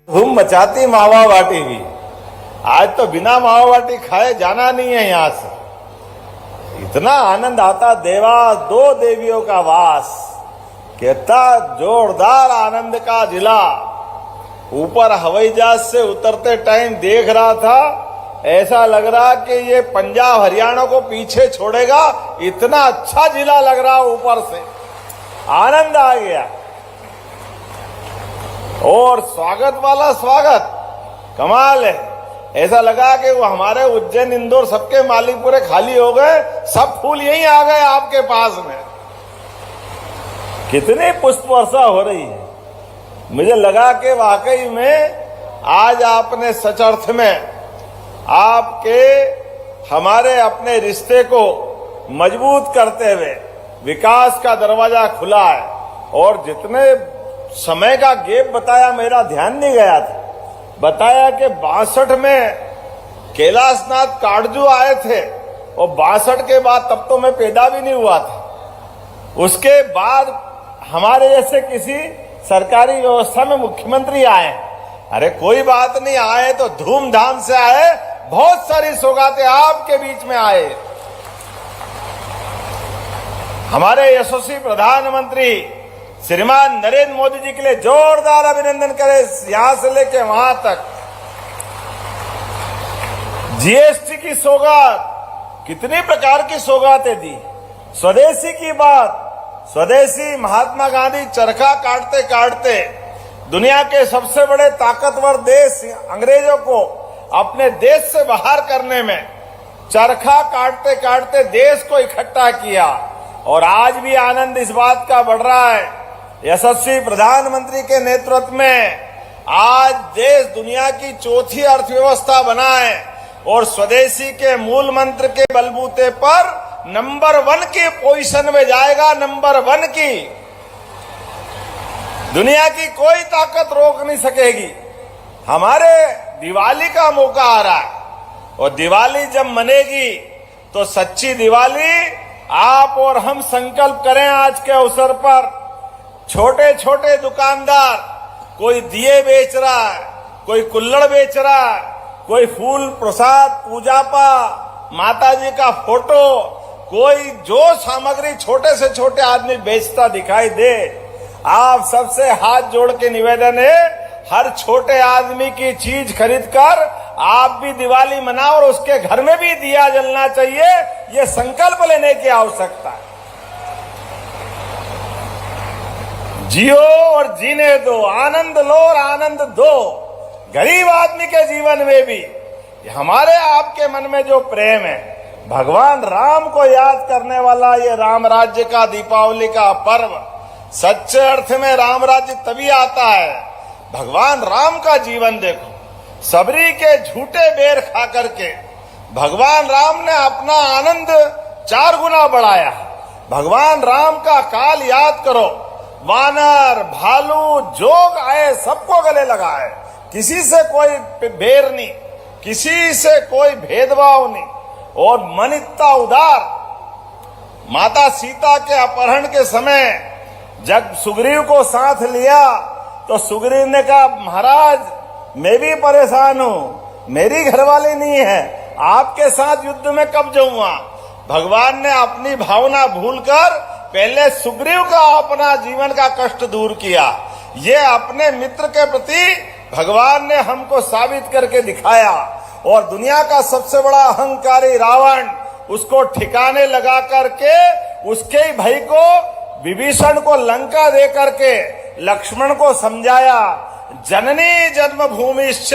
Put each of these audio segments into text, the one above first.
धूम मचाती मावा बाटी की। आज तो बिना मावा बाटी खाए जाना नहीं है यहां से। इतना आनंद आता, देवा दो देवियों का वास, कहता जोरदार आनंद का जिला। ऊपर हवाई जहाज से उतरते टाइम देख रहा था, ऐसा लग रहा कि ये पंजाब हरियाणा को पीछे छोड़ेगा, इतना अच्छा जिला लग रहा ऊपर से। आनंद आ गया। और स्वागत वाला स्वागत कमाल है। ऐसा लगा कि वो हमारे उज्जैन इंदौर सबके मालिक पूरे खाली हो गए, सब फूल यहीं आ गए आपके पास में। कितनी पुष्प वर्षा हो रही है। मुझे लगा कि वाकई में आज आपने सच अर्थ में आपके हमारे अपने रिश्ते को मजबूत करते हुए विकास का दरवाजा खुला है। और जितने समय का गैप बताया, मेरा ध्यान नहीं गया था, बताया कि 62 में कैलाशनाथ काटजू आए थे और 62 के बाद तब तो मैं पैदा भी नहीं हुआ था। उसके बाद हमारे जैसे किसी सरकारी व्यवस्था में मुख्यमंत्री आए। अरे कोई बात नहीं, आए तो धूमधाम से आए, बहुत सारी सौगातें आपके बीच में आए। हमारे यशस्वी प्रधानमंत्री श्रीमान नरेंद्र मोदी जी के लिए जोरदार अभिनंदन करें, यहां से लेके वहां तक। जीएसटी की सौगात, कितनी प्रकार की सौगातें दी। स्वदेशी की बात, स्वदेशी महात्मा गांधी चरखा काटते काटते दुनिया के सबसे बड़े ताकतवर देश अंग्रेजों को अपने देश से बाहर करने में चरखा काटते काटते देश को इकट्ठा किया। और आज भी आनंद इस बात का बढ़ रहा है, यशस्वी प्रधानमंत्री के नेतृत्व में आज देश दुनिया की चौथी अर्थव्यवस्था बना है और स्वदेशी के मूल मंत्र के बलबूते पर नंबर 1 की पोजीशन में जाएगा। नंबर 1 की दुनिया की कोई ताकत रोक नहीं सकेगी। हमारे दिवाली का मौका आ रहा है और दिवाली जब मनेगी तो सच्ची दिवाली आप और हम संकल्प करें। आज के अवसर पर छोटे छोटे दुकानदार, कोई दिए बेच रहा है, कोई कुल्हड़ बेच रहा है, कोई फूल प्रसाद पूजा पा माता जी का फोटो, कोई जो सामग्री छोटे से छोटे आदमी बेचता दिखाई दे, आप सबसे हाथ जोड़ के निवेदन है, हर छोटे आदमी की चीज खरीदकर आप भी दिवाली मनाओ और उसके घर में भी दिया जलना चाहिए। ये संकल्प लेने की आवश्यकता है। जियो और जीने दो, आनंद लो और आनंद दो। गरीब आदमी के जीवन में भी हमारे आपके मन में जो प्रेम है, भगवान राम को याद करने वाला ये राम राज्य का दीपावली का पर्व, सच्चे अर्थ में राम राज्य तभी आता है भगवान राम का जीवन देखो। सबरी के झूठे बेर खा करके भगवान राम ने अपना आनंद 4 गुना बढ़ाया। भगवान राम का काल याद करो, वानर भालू जोग आए सबको गले लगाए, किसी से कोई बेर नहीं, किसी से कोई भेदभाव नहीं। और मन इतना उदार, माता सीता के अपहरण के समय जब सुग्रीव को साथ लिया तो सुग्रीव ने कहा, महाराज मैं भी परेशान हूं, मेरी घरवाली नहीं है, आपके साथ युद्ध में कब जाऊंगा। भगवान ने अपनी भावना भूलकर पहले सुग्रीव का अपना जीवन का कष्ट दूर किया। ये अपने मित्र के प्रति भगवान ने हमको साबित करके दिखाया। और दुनिया का सबसे बड़ा अहंकारी रावण, उसको ठिकाने लगा करके उसके ही भाई को विभीषण को लंका दे करके लक्ष्मण को समझाया, जननी जन्मभूमिश्च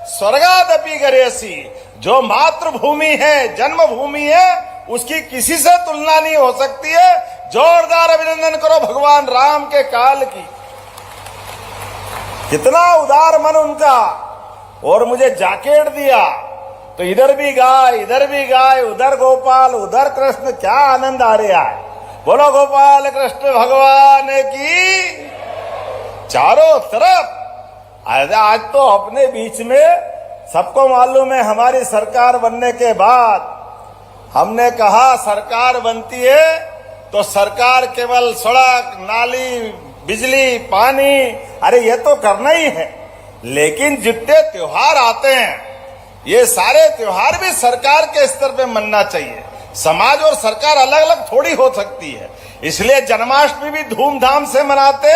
स्वर्गादपि गरेसी। जो मातृभूमि है, जन्मभूमि है, उसकी किसी से तुलना नहीं हो सकती है। जोरदार अभिनंदन करो भगवान राम के काल की। कितना उदार मन उनका। और मुझे जैकेट दिया तो इधर भी गाय, इधर भी गाय, उधर गोपाल, उधर कृष्ण, क्या आनंद आ रहा है। बोलो गोपाल कृष्ण भगवान की। चारों तरफ आज तो अपने बीच में सबको मालूम है, हमारी सरकार बनने के बाद हमने कहा सरकार बनती है तो सरकार केवल सड़क, नाली, बिजली, पानी, अरे ये तो करना ही है। लेकिन जितने त्योहार आते हैं ये सारे त्योहार भी सरकार के स्तर पे मनना चाहिए। समाज और सरकार अलग अलग थोड़ी हो सकती है। इसलिए जन्माष्टमी भी धूमधाम से मनाते,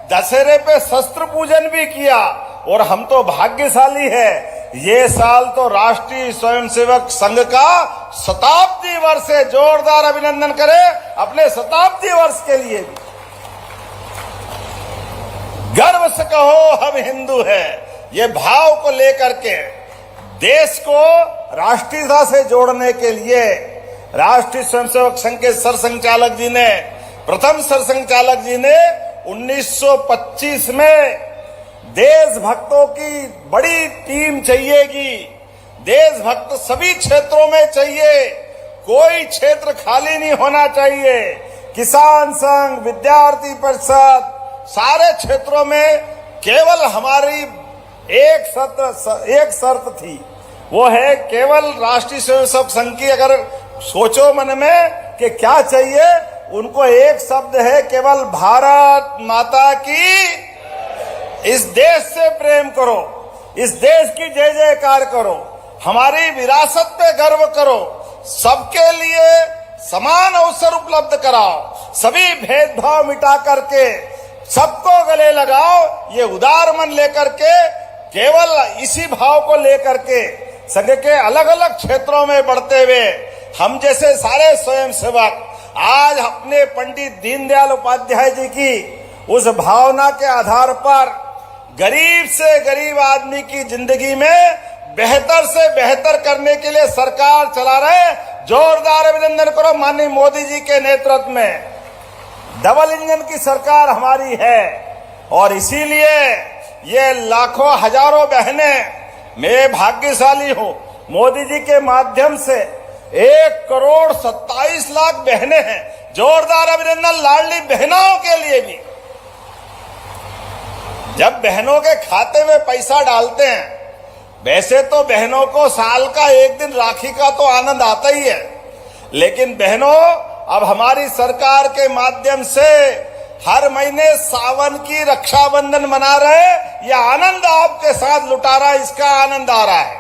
दशहरे पे शस्त्र पूजन भी किया। और हम तो भाग्यशाली है, ये साल तो राष्ट्रीय स्वयंसेवक संघ का शताब्दी वर्ष है। जोरदार अभिनंदन करें अपने शताब्दी वर्ष के लिए भी। गर्व से कहो हम हिंदू हैं, ये भाव को लेकर के देश को राष्ट्रीयता से जोड़ने के लिए राष्ट्रीय स्वयंसेवक संघ के सरसंघचालक जी ने, प्रथम सरसंघचालक जी ने 1925 में देशभक्तों की बड़ी टीम चाहिएगी। देशभक्त सभी क्षेत्रों में चाहिए, कोई क्षेत्र खाली नहीं होना चाहिए। किसान संघ, विद्यार्थी परिषद, सारे क्षेत्रों में केवल हमारी एक शर्त थी, वो है केवल राष्ट्रीय स्वयंसेवक संघ की। अगर सोचो मन में कि क्या चाहिए, उनको एक शब्द है केवल भारत माता की। इस देश से प्रेम करो, इस देश की जय जयकार करो, हमारी विरासत पे गर्व करो, सबके लिए समान अवसर उपलब्ध कराओ, सभी भेदभाव मिटा करके सबको गले लगाओ। ये उदार मन लेकर के, केवल इसी भाव को लेकर के संघ के अलग अलग क्षेत्रों में बढ़ते हुए हम जैसे सारे स्वयंसेवक आज अपने पंडित दीनदयाल उपाध्याय जी की उस भावना के आधार पर गरीब से गरीब आदमी की जिंदगी में बेहतर से बेहतर करने के लिए सरकार चला रहे। जोरदार अभिनंदन करो माननीय मोदी जी के नेतृत्व में। डबल इंजन की सरकार हमारी है और इसीलिए ये लाखों हजारों बहनें, मैं भाग्यशाली हूं, मोदी जी के माध्यम से 1,27,00,000 बहनें हैं। जोरदार अभिनंदन लाडली बहनों के लिए भी। जब बहनों के खाते में पैसा डालते हैं, वैसे तो बहनों को साल का एक दिन राखी का तो आनंद आता ही है, लेकिन बहनों अब हमारी सरकार के माध्यम से हर महीने सावन की रक्षाबंधन मना रहे। यह आनंद आपके साथ लुटा रहा है, इसका आनंद आ रहा है।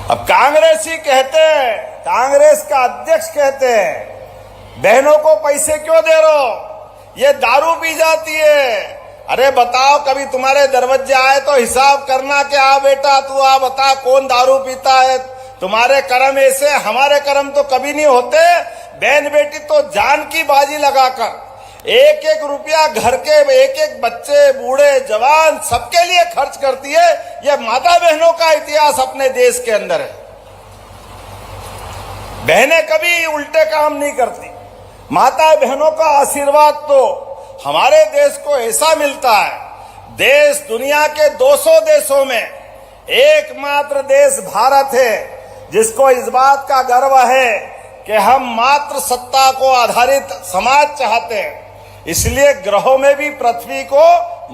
अब कांग्रेसी कहते हैं, कांग्रेस का अध्यक्ष कहते हैं बहनों को पैसे क्यों दे रहे हो, ये दारू पी जाती है। अरे बताओ, कभी तुम्हारे दरवाजे आए तो हिसाब करना कि आ बेटा तू आ बता कौन दारू पीता है। तुम्हारे कर्म ऐसे, हमारे कर्म तो कभी नहीं होते। बहन बेटी तो जान की बाजी लगाकर एक एक रुपया घर के एक एक बच्चे, बूढ़े, जवान सबके लिए खर्च करती है। यह माता बहनों का इतिहास अपने देश के अंदर है। बहनें कभी उल्टे काम नहीं करती। माता बहनों का आशीर्वाद तो हमारे देश को ऐसा मिलता है। देश दुनिया के 200 देशों में एकमात्र देश भारत है जिसको इस बात का गर्व है कि हम मात्र सत्ता को आधारित समाज चाहते हैं। इसलिए ग्रहों में भी पृथ्वी को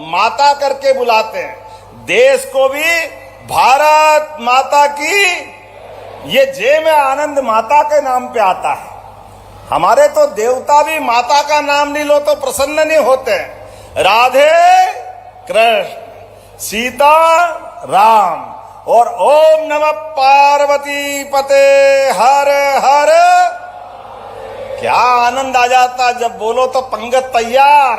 माता करके बुलाते हैं। देश को भी भारत माता की, ये जय में आनंद माता के नाम पे आता है। हमारे तो देवता भी माता का नाम नहीं लो तो प्रसन्न नहीं होते। राधे कृष्ण, सीता राम और ओम नमः पार्वती पते हर हर। क्या आनंद आ जाता जब बोलो तो पंगत तैयार,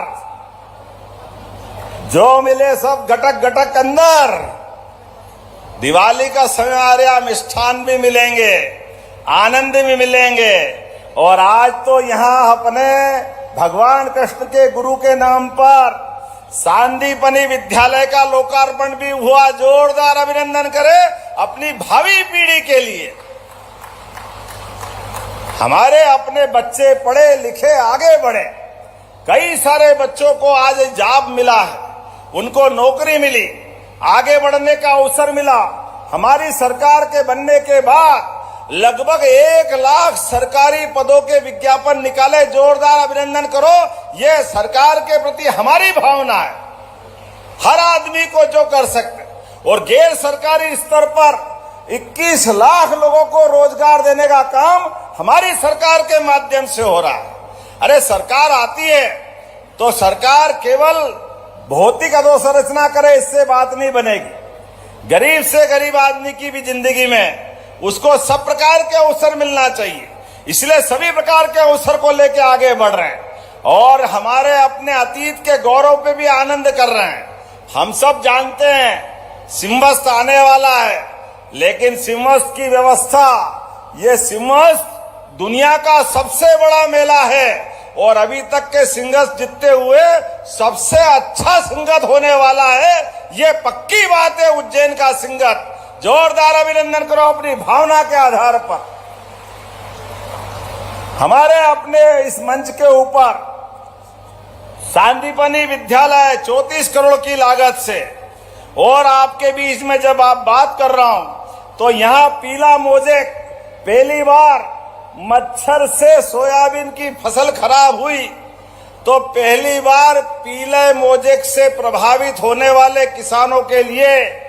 जो मिले सब गटक गटक अंदर। दिवाली का समय आ रहा, मिष्ठान भी मिलेंगे, आनंद भी मिलेंगे। और आज तो यहाँ अपने भगवान कृष्ण के गुरु के नाम पर सांदीपनी विद्यालय का लोकार्पण भी हुआ। जोरदार अभिनंदन करें अपनी भावी पीढ़ी के लिए। हमारे अपने बच्चे पढ़े लिखे आगे बढ़े। कई सारे बच्चों को आज जॉब मिला है, उनको नौकरी मिली, आगे बढ़ने का अवसर मिला। हमारी सरकार के बनने के बाद लगभग 1 लाख सरकारी पदों के विज्ञापन निकाले। जोरदार अभिनंदन करो, ये सरकार के प्रति हमारी भावना है। हर आदमी को जो कर सकते। और गैर सरकारी स्तर पर 21 लाख लोगों को रोजगार देने का काम हमारी सरकार के माध्यम से हो रहा है। अरे सरकार आती है तो सरकार केवल भौतिक अधोसंरचना करे, इससे बात नहीं बनेगी। गरीब से गरीब आदमी की भी जिंदगी में उसको सब प्रकार के अवसर मिलना चाहिए। इसलिए सभी प्रकार के अवसर को लेकर आगे बढ़ रहे हैं और हमारे अपने अतीत के गौरव पे भी आनंद कर रहे हैं। हम सब जानते हैं सिंहस्थ आने वाला है, लेकिन सिंहस्थ की व्यवस्था, ये सिंहस्थ दुनिया का सबसे बड़ा मेला है और अभी तक के सिंहस्थ जितने हुए सबसे अच्छा सिंहस्थ होने वाला है। ये पक्की बात है। उज्जैन का सिंहस्थ, जोरदार अभिनंदन करो अपनी भावना के आधार पर। हमारे अपने इस मंच के ऊपर सांदीपनि विद्यालय 34 करोड़ की लागत से, और आपके बीच में जब आप बात कर रहा हूं तो यहां पीला मोजेक, पहली बार मच्छर से सोयाबीन की फसल खराब हुई तो पहली बार पीले मोजेक से प्रभावित होने वाले किसानों के लिए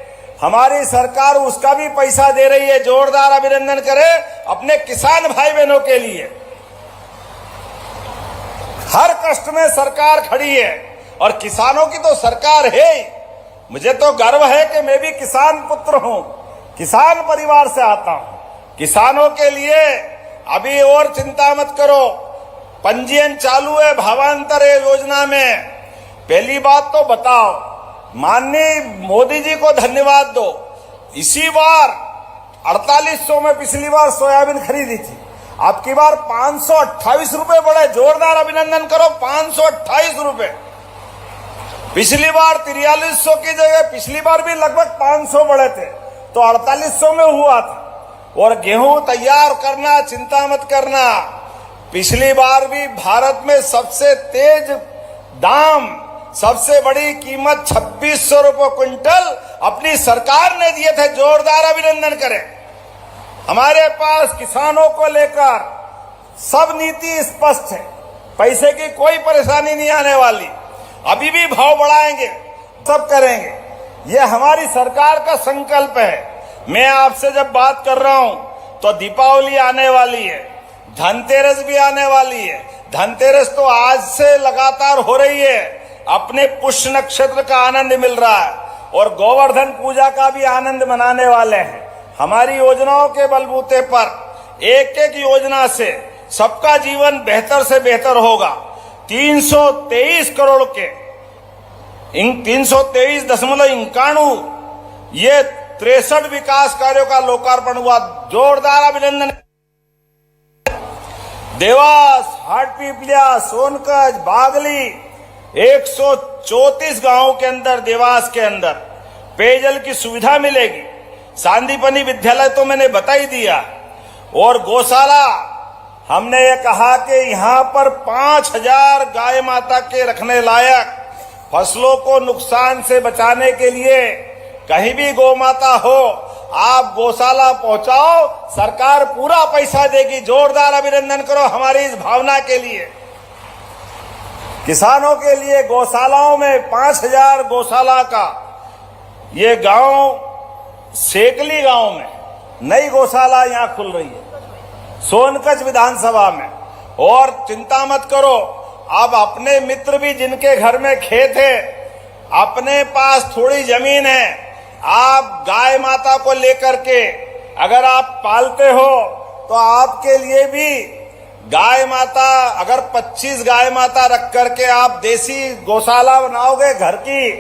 हमारी सरकार उसका भी पैसा दे रही है। जोरदार अभिनंदन करें अपने किसान भाई बहनों के लिए। हर कष्ट में सरकार खड़ी है और किसानों की तो सरकार है ही। मुझे तो गर्व है कि मैं भी किसान पुत्र हूं, किसान परिवार से आता हूं। किसानों के लिए अभी और चिंता मत करो, पंजीयन चालू है भावांतर योजना में। पहली बात तो बताओ, माननीय मोदी जी को धन्यवाद दो। इसी बार 4800 में पिछली बार सोयाबीन खरीदी थी, आपकी बार 528 रुपए बढ़े। जोरदार अभिनंदन करो, 528 रुपए। पिछली बार 4300 की जगह पिछली बार भी लगभग 500 बढ़े थे, तो 4800 में हुआ था। और गेहूं तैयार करना, चिंता मत करना, पिछली बार भी भारत में सबसे तेज दाम, सबसे बड़ी कीमत 2600 रुपए क्विंटल अपनी सरकार ने दिए थे। जोरदार अभिनंदन करें। हमारे पास किसानों को लेकर सब नीति स्पष्ट है, पैसे की कोई परेशानी नहीं आने वाली। अभी भी भाव बढ़ाएंगे, सब करेंगे, ये हमारी सरकार का संकल्प है। मैं आपसे जब बात कर रहा हूं तो दीपावली आने वाली है, धनतेरस भी आने वाली है। धनतेरस तो आज से लगातार हो रही है, अपने पुष्य नक्षत्र का आनंद मिल रहा है और गोवर्धन पूजा का भी आनंद मनाने वाले हैं। हमारी योजनाओं के बलबूते पर एक एक योजना से सबका जीवन बेहतर से बेहतर होगा। 323 करोड़ के 323.91 ये 63 विकास कार्यों का लोकार्पण हुआ। जोरदार अभिनंदन। देवास, हाटपिपलिया, सोनकच, बागली, 134 गांवों के अंदर, देवास के अंदर पेयजल की सुविधा मिलेगी। सांदीपनि विद्यालय तो मैंने बता ही दिया। और गौशाला, हमने ये कहा कि यहां पर 5000 गाय माता के रखने लायक, फसलों को नुकसान से बचाने के लिए कहीं भी गौ माता हो, आप गौशाला पहुंचाओ, सरकार पूरा पैसा देगी। जोरदार अभिनंदन करो हमारी इस भावना के लिए। किसानों के लिए गौशालाओं में 5000 गौशाला का, ये गांव सेकली गांव में नई गौशाला यहां खुल रही है, सोनकच विधानसभा में। और चिंता मत करो, अब अपने मित्र भी जिनके घर में खेत है, अपने पास थोड़ी जमीन है, आप गाय माता को लेकर के अगर आप पालते हो तो आपके लिए भी गाय माता, अगर 25 गाय माता रख करके आप देसी गौशाला बनाओगे घर की,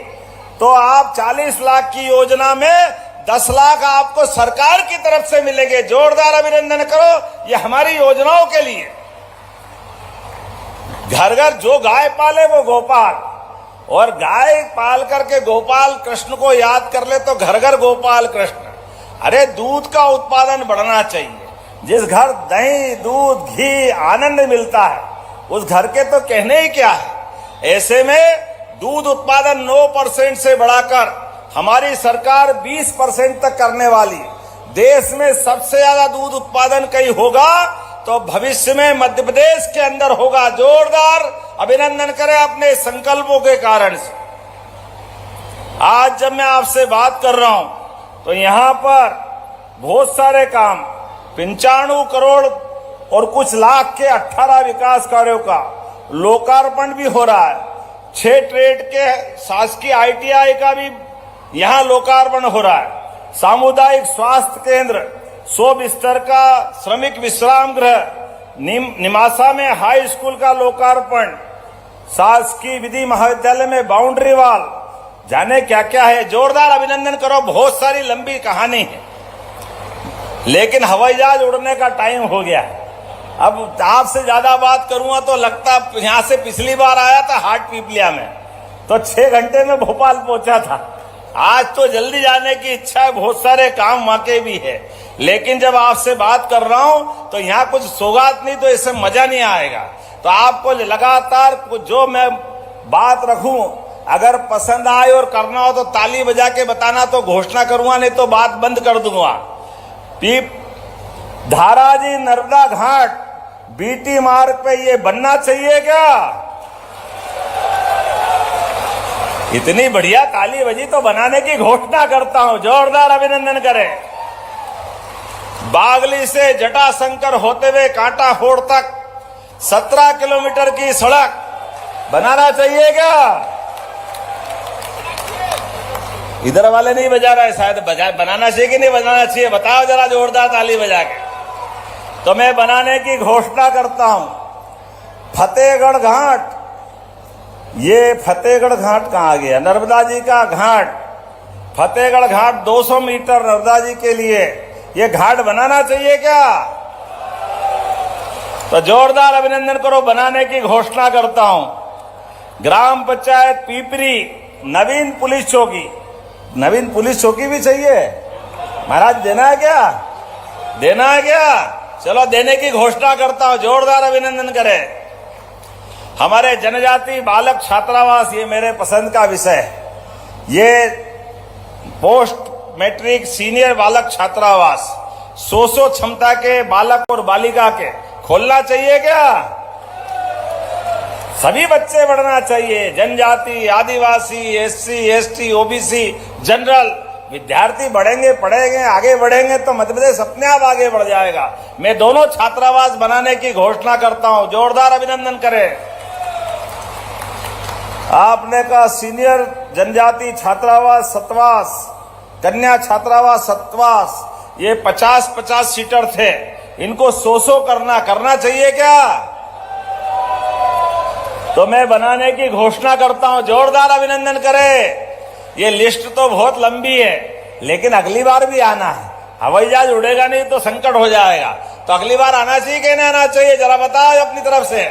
तो आप 40 लाख की योजना में 10 लाख आपको सरकार की तरफ से मिलेंगे। जोरदार अभिनंदन करो, ये हमारी योजनाओं के लिए। घर घर जो गाय पाले वो गोपाल, और गाय पाल करके गोपाल कृष्ण को याद कर ले तो घर घर गोपाल कृष्ण। अरे दूध का उत्पादन बढ़ना चाहिए। जिस घर दही, दूध, घी, आनंद मिलता है उस घर के तो कहने ही क्या है। ऐसे में दूध उत्पादन 9% से बढ़ाकर हमारी सरकार 20% तक करने वाली। देश में सबसे ज्यादा दूध उत्पादन कहीं होगा तो भविष्य में मध्य प्रदेश के अंदर होगा। जोरदार अभिनंदन करें अपने संकल्पों के कारण से। आज जब मैं आपसे बात कर रहा हूं तो यहां पर बहुत सारे काम, 95 करोड़ और कुछ लाख के 18 विकास कार्यों का लोकार्पण भी हो रहा है। 6 ट्रेड के शासकीय ITI का भी यहां लोकार्पण हो रहा है। सामुदायिक स्वास्थ्य केंद्र, 100 बिस्तर का श्रमिक विश्राम गृह, निमासा में हाई स्कूल का लोकार्पण, शासकीय विधि महाविद्यालय में बाउंड्री वॉल, जाने क्या क्या है। जोरदार अभिनंदन करो। बहुत सारी लंबी कहानी है, लेकिन हवाई जहाज उड़ने का टाइम हो गया है। अब आपसे ज्यादा बात करूंगा तो लगता, यहां से पिछली बार आया था हाट पीपलिया में तो 6 घंटे में भोपाल पहुंचा था। आज तो जल्दी जाने की इच्छा है, बहुत सारे काम वाकई भी है, लेकिन जब आपसे बात कर रहा हूं तो यहाँ कुछ सौगात नहीं तो इससे मजा नहीं आएगा। तो आपको लगातार जो मैं बात रखूं, अगर पसंद आए और करना हो तो ताली बजा के बताना, तो घोषणा करूंगा, नहीं तो बात बंद कर दूंगा। धाराजी नर्मदा घाट BT मार्ग पे ये बनना चाहिए क्या? इतनी बढ़िया ताली बजी तो बनाने की घोषणा करता हूं। जोरदार अभिनंदन करें। बागली से जटाशंकर होते हुए कांटा फोड़ तक 17 किलोमीटर की सड़क बनाना चाहिए क्या? इधर वाले नहीं बजा रहा है, शायद बनाना चाहिए कि नहीं बनाना चाहिए? बताओ जरा जोरदार ताली बजा के। तो मैं बनाने की घोषणा करता हूं। फतेहगढ़ घाट, ये फतेहगढ़ घाट कहां गया? नर्मदा जी का घाट, फतेहगढ़ घाट 200 मीटर नर्मदा जी के लिए ये घाट बनाना चाहिए क्या? तो जोरदार अभिनंदन करो। बनाने की घोषणा करता हूं। ग्राम पंचायत पीपरी नवीन पुलिस चौकी, नवीन पुलिस चौकी भी चाहिए महाराज। देना है क्या? देना है क्या? चलो देने की घोषणा करता हूं। जोरदार अभिनंदन करें। हमारे जनजाति बालक छात्रावास, ये मेरे पसंद का विषय है। ये पोस्ट मैट्रिक सीनियर बालक छात्रावास 100 क्षमता के बालक और बालिका के खोलना चाहिए क्या? सभी बच्चे बढ़ना चाहिए। जनजाति, आदिवासी, SC, ST, OBC, जनरल विद्यार्थी बढ़ेंगे, पढ़ेंगे, आगे बढ़ेंगे तो मध्य प्रदेश अपने आप आगे बढ़ जाएगा। मैं दोनों छात्रावास बनाने की घोषणा करता हूं। जोरदार अभिनंदन करें। आपने कहा सीनियर जनजाति छात्रावास सतवास, कन्या छात्रावास सतवास, ये 50-50 सीटर थे, इनको 100 करना चाहिए क्या? तो मैं बनाने की घोषणा करता हूं। जोरदार अभिनंदन करें। ये लिस्ट तो बहुत लंबी है, लेकिन अगली बार भी आना है। हवाई जहाज उड़ेगा नहीं तो संकट हो जाएगा। तो अगली बार आना चाहिए कि नहीं आना चाहिए? जरा बताओ अपनी तरफ से।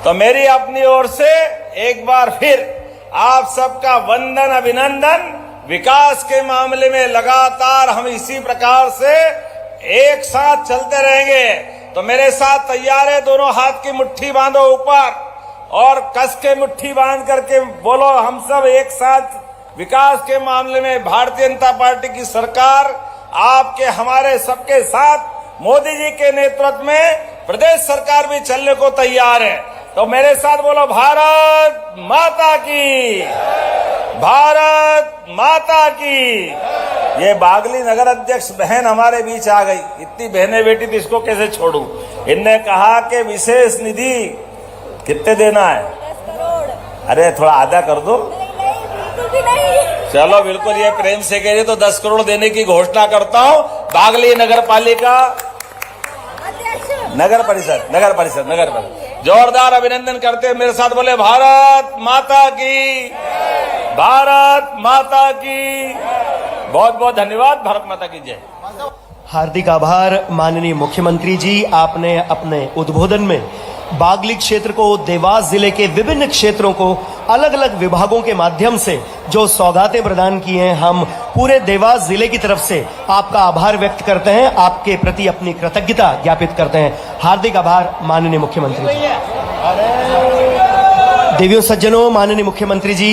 तो मेरी अपनी ओर से एक बार फिर आप सबका वंदन, अभिनंदन। विकास के मामले में लगातार हम इसी प्रकार से एक साथ चलते रहेंगे। तो मेरे साथ तैयार है? दोनों हाथ की मुट्ठी बांधो ऊपर और कस के मुट्ठी बांध करके बोलो, हम सब एक साथ विकास के मामले में भारतीय जनता पार्टी की सरकार आपके हमारे सबके साथ मोदी जी के नेतृत्व में प्रदेश सरकार भी चलने को तैयार है। तो मेरे साथ बोलो, भारत माता की, भारत माता की। ये बागली नगर अध्यक्ष बहन हमारे बीच आ गई। इतनी बहनें बेटी थी, इसको कैसे छोड़ूं? इनने कहा कि विशेष निधि कितने देना है? 10 करोड़। अरे थोड़ा आधा कर दो। नहीं, बिल्कुल भी नहीं। चलो बिल्कुल, ये प्रेम से कह रही तो 10 करोड़ देने की घोषणा करता हूं। बागली नगर पालिका, नगर परिषद जोरदार अभिनंदन करते मेरे साथ बोले, भारत माता की, भारत माता की। बहुत बहुत धन्यवाद। भारत माता की जय। हार्दिक आभार माननीय मुख्यमंत्री जी। आपने अपने उद्बोधन में बागली क्षेत्र को, देवास जिले के विभिन्न क्षेत्रों को अलग अलग विभागों के माध्यम से जो सौगातें प्रदान की हैं, हम पूरे देवास जिले की तरफ से आपका आभार व्यक्त करते हैं, आपके प्रति अपनी कृतज्ञता ज्ञापित करते हैं। हार्दिक आभार माननीय मुख्यमंत्री जी। देवियों सज्जनों, माननीय मुख्यमंत्री जी